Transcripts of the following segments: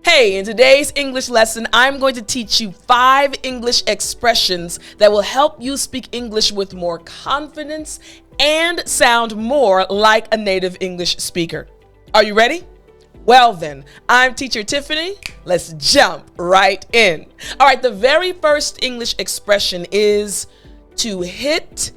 Hey, in today's English lesson, I'm going to teach you 5 English expressions that will help you speak English with more confidence and sound more like a native English speaker. Are you ready? Well then, I'm teacher Tiffany. Let's jump right in. All right, the very first English expression is to hit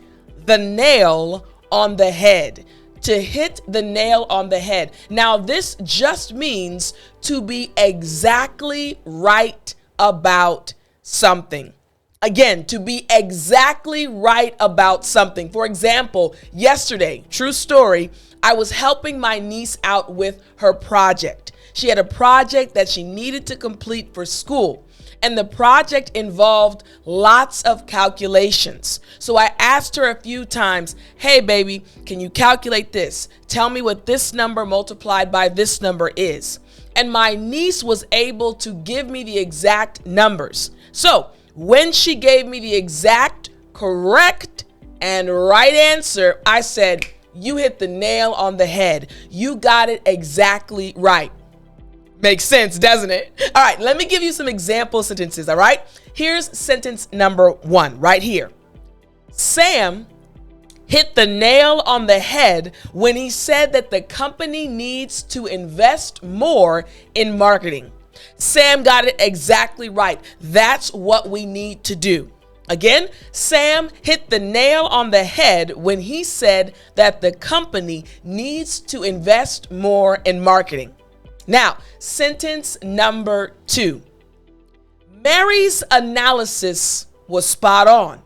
the nail on the head. To hit the nail on the head. Now, this just means to be exactly right about something. Again, to be exactly right about something. For example, yesterday, true story, I was helping my niece out with her project. She had a project that she needed to complete for school. And the project involved lots of calculations. So I asked her a few times, hey baby, can you calculate this? Tell me what this number multiplied by this number is. And my niece was able to give me the exact numbers. So when she gave me the exact, correct, and right answer, I said, you hit the nail on the head. You got it exactly right. Makes sense, doesn't it? All right, let me give you some example sentences, all right? Here's sentence number 1 right here. Sam hit the nail on the head when he said that the company needs to invest more in marketing. Sam got it exactly right. That's what we need to do. Again, Sam hit the nail on the head when he said that the company needs to invest more in marketing. Now, sentence number 2. Mary's analysis was spot on.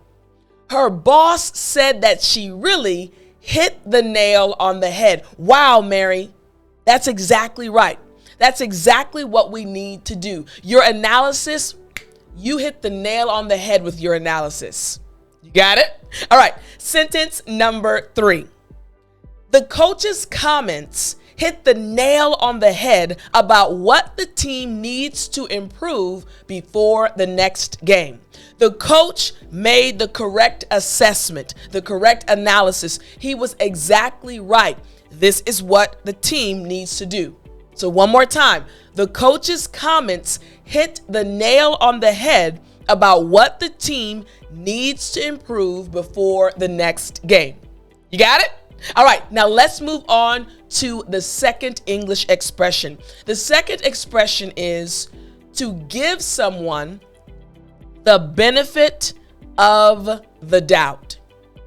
Her boss said that she really hit the nail on the head. Wow, Mary, that's exactly right. That's exactly what we need to do. Your analysis, you hit the nail on the head with your analysis. You got it? All right, sentence number 3. The coach's comments hit the nail on the head about what the team needs to improve before the next game. The coach made the correct assessment, the correct analysis. He was exactly right. This is what the team needs to do. So one more time, the coach's comments hit the nail on the head about what the team needs to improve before the next game. You got it? All right, now let's move on to the second English expression. The second expression is to give someone the benefit of the doubt.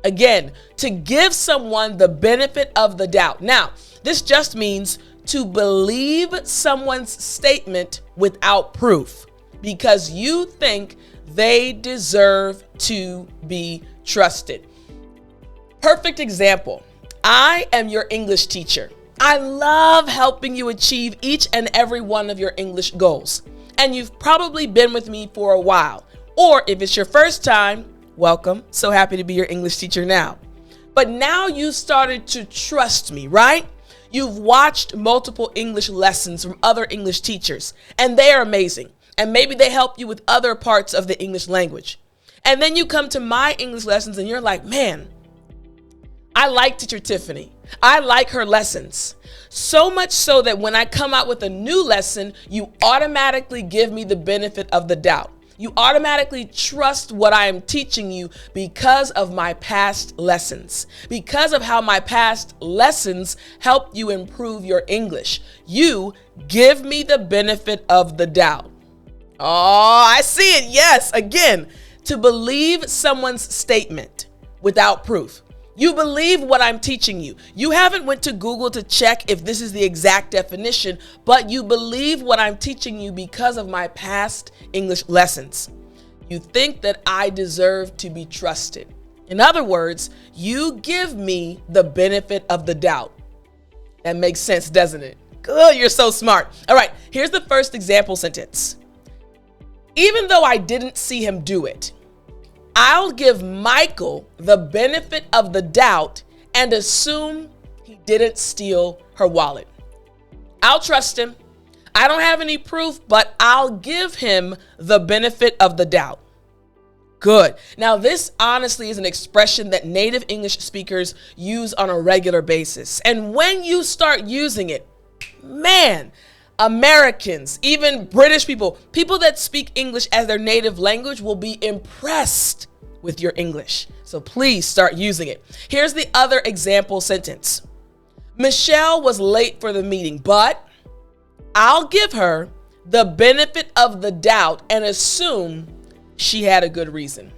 Again, to give someone the benefit of the doubt. Now, this just means to believe someone's statement without proof because you think they deserve to be trusted. Perfect example. I am your English teacher. I love helping you achieve each and every one of your English goals. And you've probably been with me for a while. Or if it's your first time, welcome. So happy to be your English teacher now. But now you started to trust me, right? You've watched multiple English lessons from other English teachers, and they are amazing. And maybe they help you with other parts of the English language. And then you come to my English lessons and you're like, man, I like teacher Tiffany. I like her lessons. So much so that when I come out with a new lesson, you automatically give me the benefit of the doubt. You automatically trust what I am teaching you because of my past lessons, because of how my past lessons help you improve your English. You give me the benefit of the doubt. Oh, I see it. Yes. Again, to believe someone's statement without proof. You believe what I'm teaching you. You haven't went to Google to check if this is the exact definition, but you believe what I'm teaching you because of my past English lessons. You think that I deserve to be trusted. In other words, you give me the benefit of the doubt. That makes sense, doesn't it? Good, you're so smart. All right, here's the first example sentence. Even though I didn't see him do it, I'll give Michael the benefit of the doubt and assume he didn't steal her wallet. I'll trust him. I don't have any proof, but I'll give him the benefit of the doubt. Good. Now, this honestly is an expression that native English speakers use on a regular basis. And when you start using it, man, Americans, even British people, people that speak English as their native language will be impressed with your English. So please start using it. Here's the other example sentence. Michelle was late for the meeting, but I'll give her the benefit of the doubt and assume she had a good reason.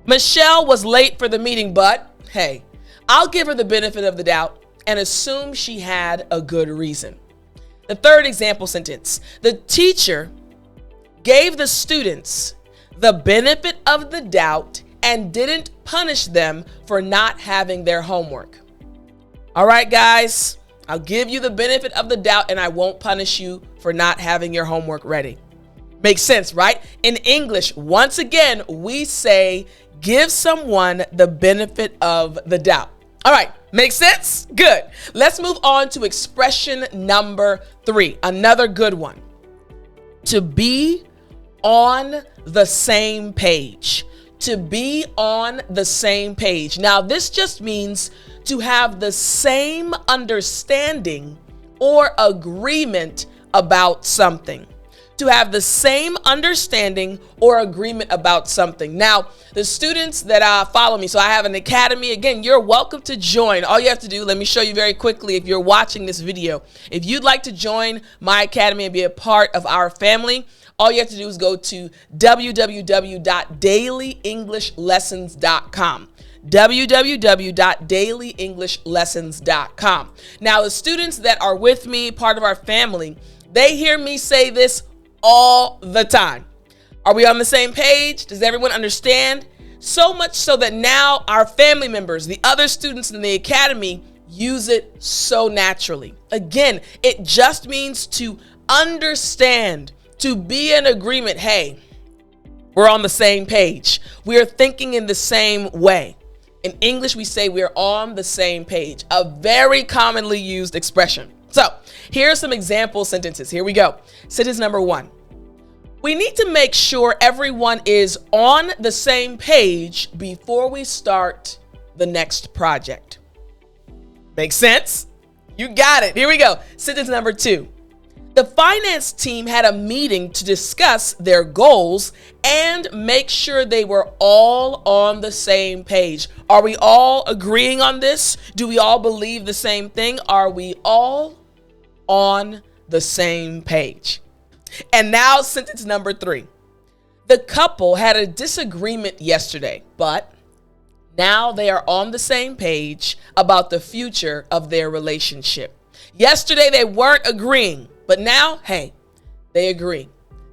Michelle was late for the meeting, but hey, I'll give her the benefit of the doubt and assume she had a good reason. The third example sentence. The teacher gave the students the benefit of the doubt and didn't punish them for not having their homework. All right, guys, I'll give you the benefit of the doubt and I won't punish you for not having your homework ready. Makes sense, right? In English, once again, we say give someone the benefit of the doubt. All right, makes sense? Good. Let's move on to expression number 3, another good one. To be on the same page. To be on the same page. Now, this just means to have the same understanding or agreement about something. To have the same understanding or agreement about something. Now, the students that follow me, so I have an academy. Again, you're welcome to join. All you have to do, let me show you very quickly if you're watching this video. If you'd like to join my academy and be a part of our family, all you have to do is go to www.dailyenglishLessons.com. www.dailyenglishLessons.com. Now, the students that are with me, part of our family, they hear me say this all the time. Are we on the same page? Does everyone understand? So much so that now our family members, the other students in the academy, use it so naturally. Again, it just means to understand, to be in agreement. Hey, we're on the same page. We are thinking in the same way. In English, we say we're on the same page, a very commonly used expression. So here are some example sentences. Here we go. Sentence number 1. We need to make sure everyone is on the same page before we start the next project. Makes sense? You got it. Here we go. Sentence number 2. The finance team had a meeting to discuss their goals and make sure they were all on the same page. Are we all agreeing on this? Do we all believe the same thing? Are we all on the same page? And now sentence number 3. The couple had a disagreement yesterday, but now they are on the same page about the future of their relationship. Yesterday they weren't agreeing, but now, hey, they agree.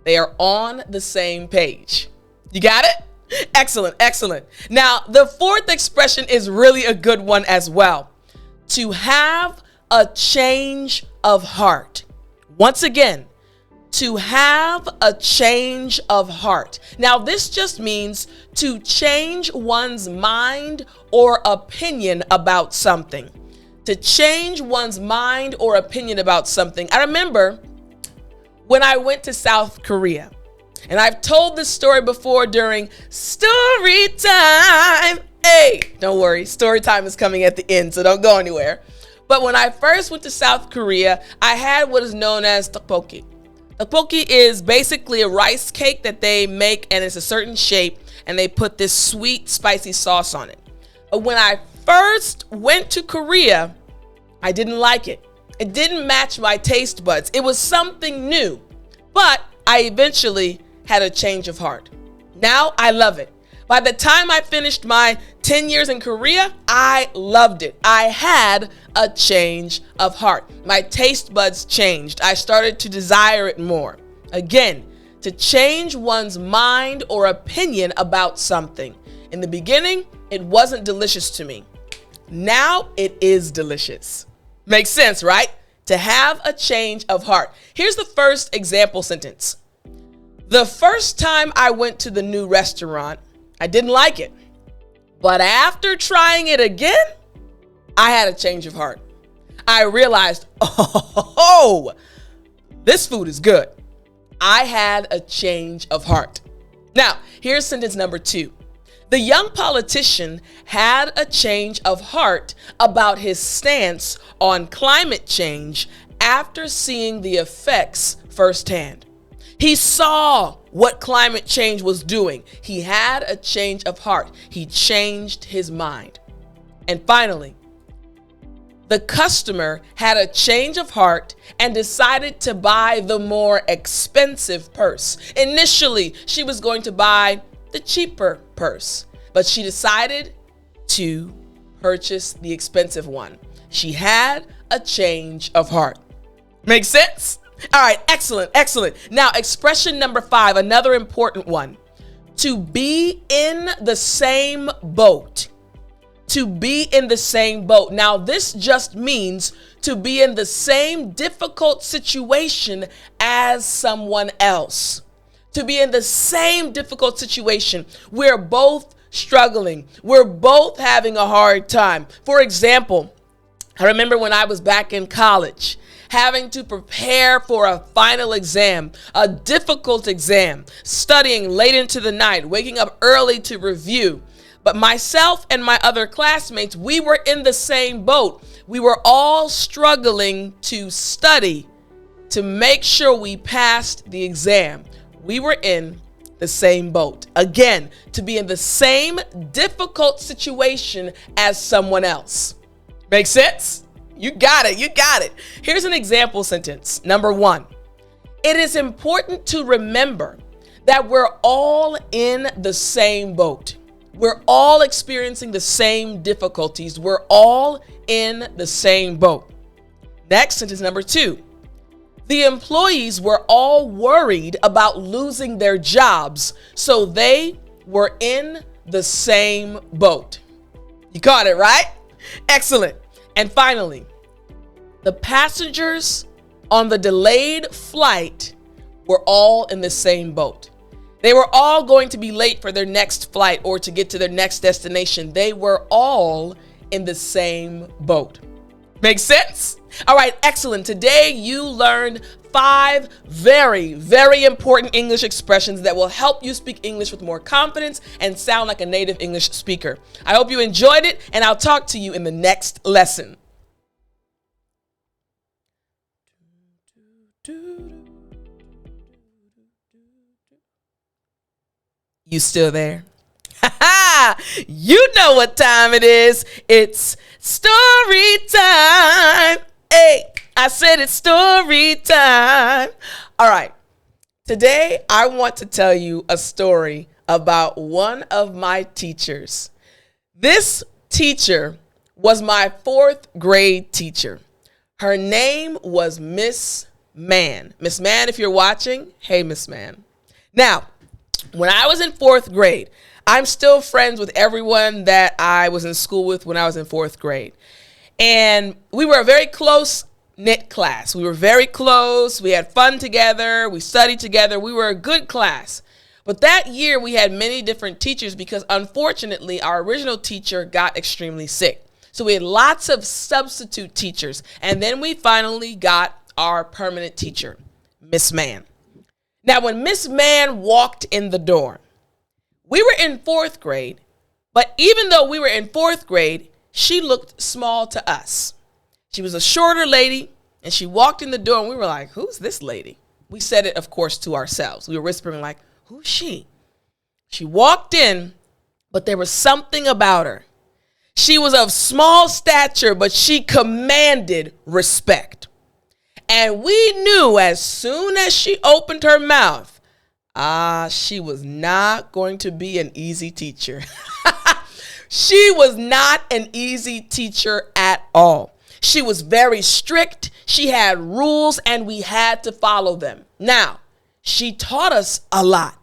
They are on the same page. You got it? Excellent, excellent. Now, the fourth expression is really a good one as well. To have a change of heart. Once again, to have a change of heart. Now, this just means to change one's mind or opinion about something. To change one's mind or opinion about something. I remember when I went to South Korea, and I've told this story before during story time. Hey, don't worry, story time is coming at the end, so don't go anywhere. But when I first went to South Korea, I had what is known as tteokbokki. Tteokbokki is basically a rice cake that they make, and it's a certain shape, and they put this sweet, spicy sauce on it. But when I first went to Korea, I didn't like it. It didn't match my taste buds. It was something new, but I eventually had a change of heart. Now I love it. By the time I finished my 10 years in Korea, I loved it. I had a change of heart. My taste buds changed. I started to desire it more. Again, to change one's mind or opinion about something. In the beginning, it wasn't delicious to me. Now it is delicious. Makes sense, right? To have a change of heart. Here's the first example sentence. The first time I went to the new restaurant, I didn't like it. But after trying it again, I had a change of heart. I realized, oh, this food is good. I had a change of heart. Now, here's sentence number 2. The young politician had a change of heart about his stance on climate change after seeing the effects firsthand. He saw what climate change was doing. He had a change of heart. He changed his mind. And finally, the customer had a change of heart and decided to buy the more expensive purse. Initially, she was going to buy the cheaper purse, but she decided to purchase the expensive one. She had a change of heart. Make sense? All right, excellent, excellent. Now, expression number 5, another important one. To be in the same boat. To be in the same boat. Now, this just means to be in the same difficult situation as someone else. To be in the same difficult situation. We're both struggling. We're both having a hard time. For example, I remember when I was back in college, having to prepare for a final exam, a difficult exam, studying late into the night, waking up early to review. But myself and my other classmates, we were in the same boat. We were all struggling to study to make sure we passed the exam. We were in the same boat. Again, to be in the same difficult situation as someone else. Make sense? You got it. You got it. Here's an example sentence. Number 1. It is important to remember that we're all in the same boat. We're all experiencing the same difficulties. We're all in the same boat. Next sentence, number 2. The employees were all worried about losing their jobs, so they were in the same boat. You caught it, right? Excellent. And finally, the passengers on the delayed flight were all in the same boat. They were all going to be late for their next flight or to get to their next destination. They were all in the same boat. Makes sense? All right, excellent. Today you learned 5 very, very important English expressions that will help you speak English with more confidence and sound like a native English speaker. I hope you enjoyed it, and I'll talk to you in the next lesson. You still there? You know what time it is. It's story time. Hey, I said it's story time. All right. Today, I want to tell you a story about one of my teachers. This teacher was my 4th grade teacher. Her name was Miss Mann. Miss Mann, if you're watching, hey, Miss Mann. Now, when I was in 4th grade, I'm still friends with everyone that I was in school with when I was in 4th grade. And we were a very close-knit class. We were very close. We had fun together. We studied together. We were a good class. But that year, we had many different teachers because, unfortunately, our original teacher got extremely sick. So we had lots of substitute teachers. And then we finally got our permanent teacher, Miss Mann. Now, when Miss Mann walked in the door, we were in 4th grade, but even though we were in 4th grade, she looked small to us. She was a shorter lady, and she walked in the door, and we were like, who's this lady? We said it, of course, to ourselves. We were whispering like, who's she? She walked in, but there was something about her. She was of small stature, but she commanded respect. And we knew as soon as she opened her mouth, she was not going to be an easy teacher. She was not an easy teacher at all. She was very strict. She had rules, and we had to follow them. Now, she taught us a lot.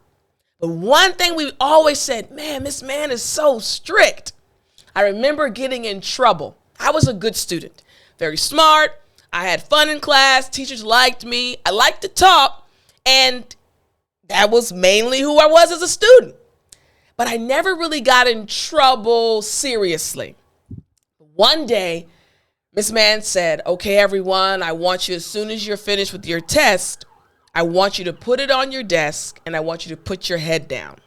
But one thing we always said, man, Miss Mann is so strict. I remember getting in trouble. I was a good student, very smart. I had fun in class. Teachers liked me. I liked to talk, and that was mainly who I was as a student. But I never really got in trouble seriously. One day, Miss Mann said, okay, everyone, I want you, as soon as you're finished with your test, I want you to put it on your desk, and I want you to put your head down.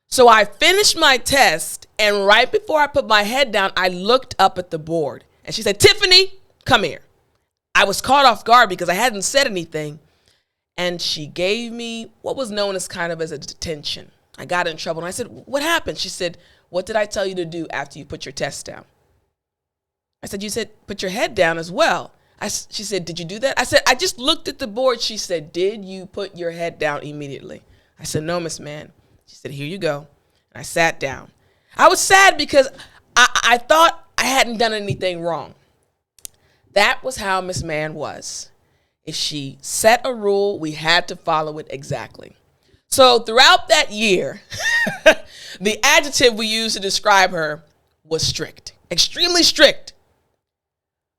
So I finished my test, and right before I put my head down, I looked up at the board. And she said, Tiffani, come here. I was caught off guard because I hadn't said anything. And she gave me what was known as kind of as a detention. I got in trouble and I said, what happened? She said, what did I tell you to do after you put your test down? I said, you said, put your head down as well. She said, did you do that? I said, I just looked at the board. She said, did you put your head down immediately? I said, no, Miss Mann. She said, here you go. And I sat down. I was sad because I thought I hadn't done anything wrong. That was how Miss Mann was. If she set a rule, we had to follow it exactly. So throughout that year, the adjective we used to describe her was strict, extremely strict.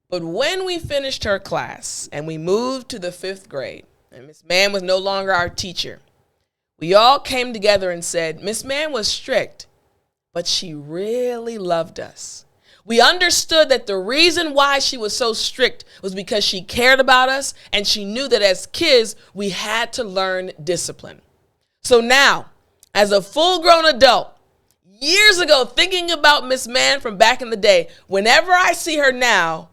But when we finished her class and we moved to the 5th grade, and Miss Mann was no longer our teacher, we all came together and said, Miss Mann was strict, but she really loved us. We understood that the reason why she was so strict was because she cared about us, and she knew that as kids, we had to learn discipline. So now, as a full-grown adult, years ago, thinking about Miss Mann from back in the day, whenever I see her now,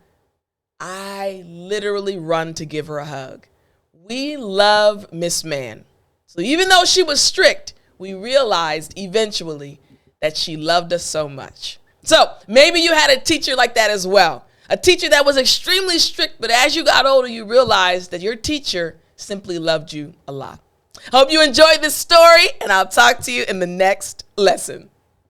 I literally run to give her a hug. We love Miss Mann. So even though she was strict, we realized eventually that she loved us so much. So maybe you had a teacher like that as well. A teacher that was extremely strict, but as you got older, you realized that your teacher simply loved you a lot. Hope you enjoyed this story, and I'll talk to you in the next lesson.